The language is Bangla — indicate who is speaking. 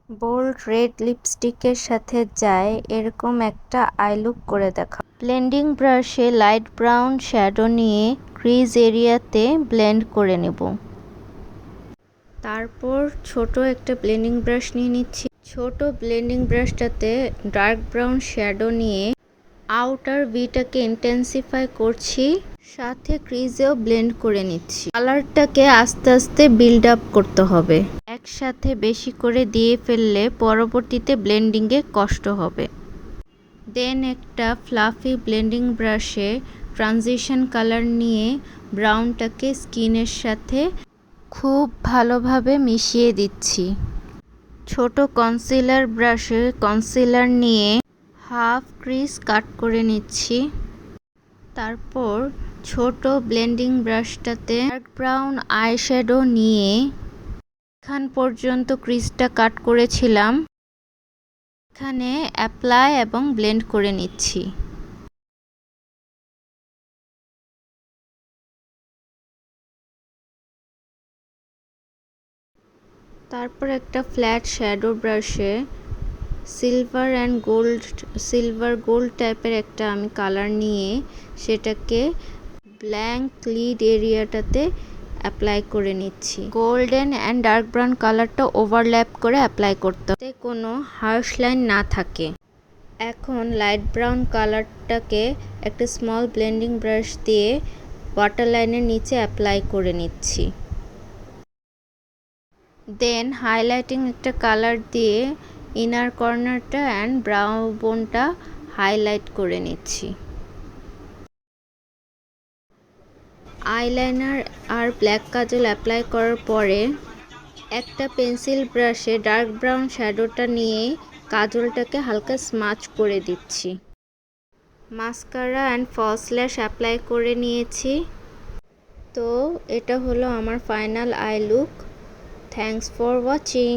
Speaker 1: বোল্ড রেড লিপস্টিকের সাথে যায় এরকম একটা আই লুক করে দেখা। ব্লেন্ডিং ব্রাশে লাইট ব্রাউন শ্যাডো নিয়ে ক্রিজ এরিয়াতে ব্লেন্ড করে নেব। তারপর ছোট একটা ব্লেন্ডিং ব্রাশ নিয়ে নিচ্ছি। ছোট ব্লেন্ডিং ব্রাশটাতে ডার্ক ব্রাউন শ্যাডো নিয়ে আউটার ভিটাকে ইন্টেন্সিফাই করছি, সাথে ক্রিজেও ব্লেন্ড করে নিচ্ছি। কালারটাকে আস্তে আস্তে বিল্ড আপ করতে হবে, একসাথে বেশি করে দিয়ে ফেললে পরবর্তীতে ব্লেন্ডিংয়ে কষ্ট হবে। দেন একটা ফ্লাফি ব্লেন্ডিং ব্রাশে ট্রানজিশন কালার নিয়ে ব্রাউনটাকে স্কিনের সাথে খুব ভালোভাবে মিশিয়ে দিচ্ছি। ছোট কনসিলার ব্রাশে কনসিলার নিয়ে হাফ ক্রিজ কাট করে নিচ্ছি। তারপর ছোট ব্লেন্ডিং ব্রাশটাতে ডার্ক ব্রাউন আইশ্যাডো নিয়ে এখান পর্যন্ত ক্রিজটা কাট করেছিলাম, এখানে অ্যাপ্লাই এবং ব্লেন্ড করে নিচ্ছি। তারপর একটা ফ্ল্যাট শ্যাডো ব্রাশে সিলভার গোল্ড টাইপের একটা আমি কালার নিয়ে সেটাকে ব্ল্যাঙ্ক লিড এরিয়াটাতে অ্যাপ্লাই করে নিচ্ছি। গোল্ডেন অ্যান্ড ডার্ক ব্রাউন কালারটা ওভারল্যাপ করে অ্যাপ্লাই করতে হবে, যাতে কোনো হার্শ লাইন না থাকে। এখন লাইট ব্রাউন কালারটাকে একটা স্মল ব্লেন্ডিং ব্রাশ দিয়ে ওয়াটার লাইনের নিচে অ্যাপ্লাই করে নিচ্ছি। দেন হাইলাইটিং একটা কালার দিয়ে ইনার কর্নারটা অ্যান্ড ব্রাউ বোনটা হাইলাইট করে নিচ্ছি। আইলাইনার আর ব্ল্যাক কাজল অ্যাপ্লাই করার পরে একটা পেন্সিল ব্রাশে ডার্ক ব্রাউন শ্যাডোটা নিয়ে কাজলটাকে হালকা স্মাচ করে দিচ্ছি। মাস্কারা অ্যান্ড ফলস ল্যাশ অ্যাপ্লাই করে নিয়েছি। তো এটা হলো আমার final I look. Thanks for watching.